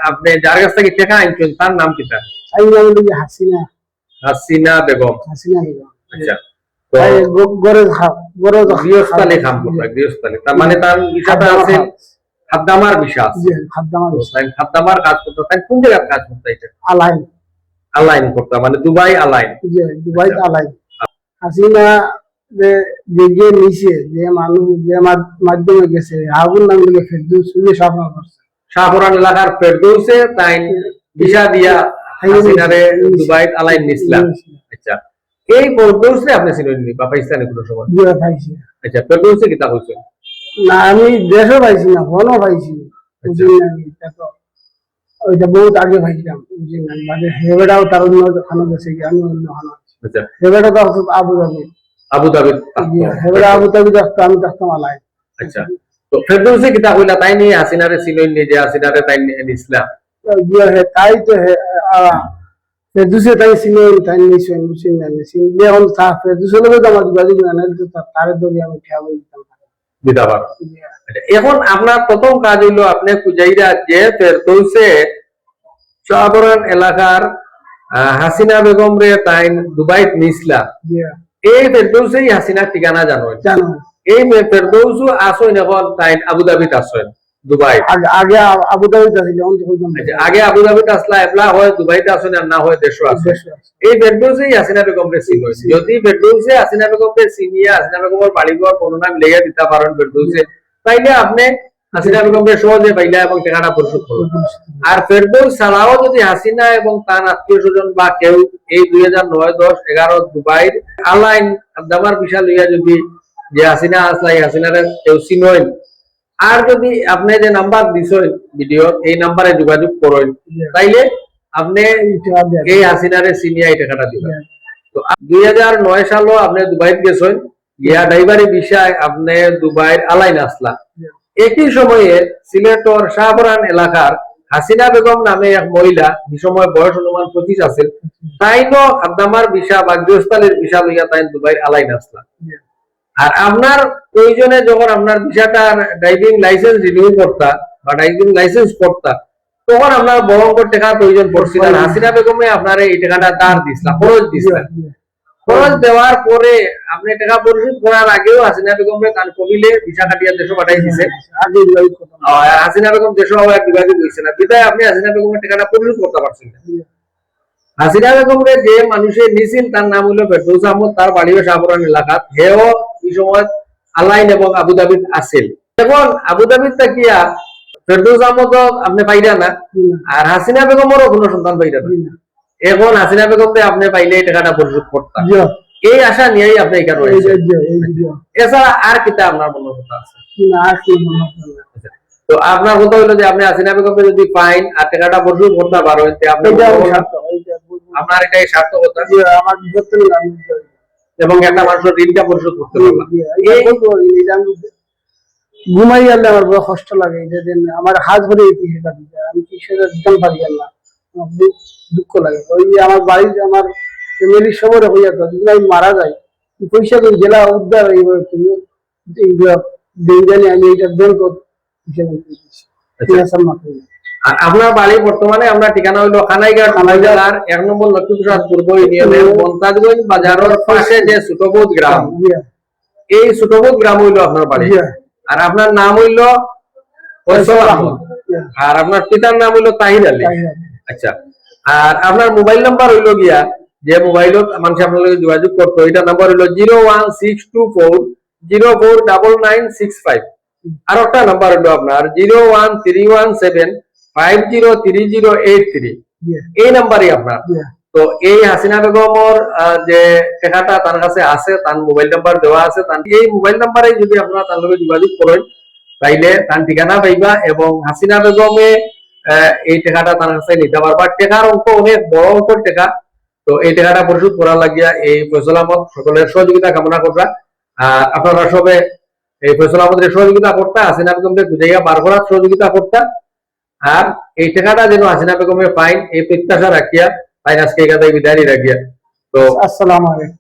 আপনি যার কাছ থেকে টাকা আনছেন তার নাম কি? তার হাসিনা হাসিনা বেগম। হাসিনা বেগম। আচ্ছা, গৃহস্থালী খাম করতা, গৃহস্থালী, তার মানে তার বিষয়টা আছে খাদ্দামার বিষয় আছে। খাদ্দামার কাজ করতে তাই কোন জায়গায় কাজ করতে? এটা আলাইন আলাইন করতে, মানে দুবাই আলাইন। দুবাই আলাইন। হাসিনা যে নিচে যে মানুষ যে মাধ্যমে গেছে আগুন নাম লিখে ফেরদৌস শাহপুরান করছে, শাহপুরান এলাকার ফেরদৌসে তাই ভিসা দিয়া হাসিনারে দুবাই আলাইন নিছিলাম। আচ্ছা, এই ফেরদৌসে আপনি ছিলেন নি বা পাকিস্তানে কোনো সময়? পাইছি। আচ্ছা, ফেরদৌসে কিতা হইছে না, আমি দেশও পাইছি না, ফোনও পাইছি। ওইটা বহুত আগে পাইছিলাম, বুঝি না, মানে হেবেটাও তার অন্য খানো গেছে কি, আমি অন্য খানো। আচ্ছা, হেবেটা তো আবু ধাবি। আবু ধাবি হেবেটা আবু ধাবি থাকতো, আমি থাকতাম আলাই। আচ্ছা, তো ফেরদৌসে কিতা কইলা তাই নিয়ে হাসিনারে ছিলেন নি, যে হাসিনারে তাই নিছিলাম? তাই তো ফেরদৌসে তাই ছিলেন, তাই নিছেন, বুঝছেন না, এখন ফেরদৌসের লগে তো আমার যোগাযোগ না, তারে ধরে আমি খেয়াল দিতে পারো। এখন আপনার প্রথম কাজ হইলো আপনি খুঁজাইরা যে ফেরদৌসে শাহপুরান এলাকার হাসিনা বেগম রে তাই দুবাই নিছিলা, এই ফেরদৌসেই হাসিনার ঠিকানা জানো? এই ফেরদৌস আসেন এখন তাই আবুধাবিত আসেন দুবাই? আগে আবুধাবিতে আছিল, আগে আবুধাবিতে আসলা, এবলা হয় দুবাইতে আসেন, আর না হয় দেশও আছে। এই ফেরদৌসেই হাসিনা বেগম রে চিন। যদি ফেরদৌসে হাসিনা বেগম রে চিনিয়া হাসিনা বেগমের বাড়িঘর কোনো নাম লেগে দিতে পারেন ফেরদৌসে, তাইলে আপনি হাসিনা বেগমকে সহজে পাইলা এবং টাকাটা পরিশোধ করবেন। আর ফেরদৌস ছাড়াও যদি হাসিনা এবং তার আত্মীয় স্বজন বা কেউ এই 2009, 10, 11 দুবাইর আলাইন খাদ্দামার বিষয় লইয়া যদি যে হাসিনা আসলাই হাসিনারে কেউ চিনেন, আর যদি আপনি যে নাম্বার দিছেন ভিডিও, এই নাম্বারে যোগাযোগ করেন, তাইলে আপনি এই হাসিনারে চিনিয়া এই টাকাটা দিবেন। তো 2009 সালও আপনি দুবাইত গেছেন, গিয়া ড্রাইভারি বিষয় আপনি দুবাইর আলাইন আসলা। একই সময়ে সিলেটর শাহপুরান এলাকার হাসিনা বেগম নামে এক মহিলা, এই সময় বয়স অনুমান 25 আছে, তাইনো খাদ্দামার বিষয় বা গৃহস্থালীর বিষয় লইয়া তাই দুবাইর আলাইন আসলা। আর আপনার প্রয়োজনে যখন আপনার বিষয়টার ড্রাইভিং লাইসেন্স রিনিউ করতা বা ড্রাইভিং লাইসেন্স করতা, তখন আপনার বড় অঙ্কের টাকার প্রয়োজন পড়ছিল। আর হাসিনা বেগমে আপনার এই টাকাটা দাঁড় দিছিলা, খরচ দিছিলা। খরচ দেওয়ার পরে আপনি টাকা পরিশোধ করার আগেও হাসিনা বেগমে কান কবিলে ভিসা কাটিয়া দেশে পাঠাই দিছে। হাসিনা বেগম দেশে এক বিভাগে হয়েছে না, বিদায় আপনি হাসিনা বেগমের টাকাটা পরিশোধ করতে পারছেন না। হাসিনা বেগমরে যে মানুষের নিছিল তার নাম হলো ফেরদৌস আহমদ, তার বাড়ি শাহপুরান এলাকাত। হেও এই সময় আলাইন এবং আবুধাবিত আছিল। এখন আবুধাবিত থাকিয়া ফেরদৌস আহমদ আপনি পাইরা না, আর হাসিনা বেগমেরও কোনো সন্তান পাইরা না। এখন হাসিনা বেগমকে আপনি পাইলে এই টাকাটা পরিশোধ করতাম, এই আশা নিয়েই আপনি এখানে রয়েছেন। এছাড়া আর কিতা আপনার মনের কথা আছে? তো আপনার কথা হলো যে আপনি হাসিনা বেগমকে যদি পাইন আর টাকাটা পরিশোধ করতে পারেন, আপনার এটাই সার্থকতা এবং একটা মানুষের ঋণটা পরিশোধ করতে পারলাম। ঘুমাই গেলে আমার বড় কষ্ট লাগে, আমার হাত ধরে আমি কি সেটা দিতাম পারি না, দুঃখ লাগে। ওই আমার বাড়ির আমার ফ্যামিলির সবার হইয়া যদি আমি মারা যাই, পয়সা করে জেলা উদ্ধার আমি এইটা ব্যাংক হিসেবে আপনার বাড়ি বর্তমানে আমরা ঠিকানা হইলো খানাইঘাট জেলার 1 নম্বর লক্ষ্মীপ্রসাদ পূর্ব ইউনিয়নের মন্তাজগঞ্জ বাজারের পাশে যে ছোটবোধ গ্রাম, এই ছোটবোধ গ্রাম হইলো আপনার বাড়ি। আর আপনার নাম হইলো ফয়সাল আহমদ, আর আপনার পিতার নাম হইলো তাহির আলী। আচ্ছা, আর আপনার মোবাইল নাম্বার হইলো গিয়া যে মোবাইলত মানুষ আপনার লগে যোগাযোগ করতো, এটা নাম্বার হইলো 01624049965। আর একটা নাম্বার হলো আপনার 01317503083, এই নাম্বারই আপনার। তো এই হাসিনা বেগমর যে টাকাটা তার কাছে আছে, তার মোবাইল নাম্বার দেওয়া আছে, এই মোবাইল নাম্বারে যদি আপনারা তার লগে যোগাযোগ করেন, তাইলে তার ঠিকানা পাইবা এবং হাসিনা বেগমে এই টাকাটা তার কাছে নিতে পারবা। টাকার অঙ্ক অনেক বড় অঙ্কের টাকা, তো এই টাকাটা পরিশোধ করার লাগিয়া এই ফয়সাল আহমদ সকলের সহযোগিতা কামনা করবা। আপনারা সবে এই ফয়সাল আহমদের সহযোগিতা করতা, হাসিনা বেগমকে বুঝাইয়া বার করার সহযোগিতা করতা, আর এই টাকাটা যেন হাসিনা বেগমে পাইন এই প্রত্যাশা রাখিয়া তাই আজকে এখানে বিদায় রাখিয়া। তো আসসালামু আলাইকুম।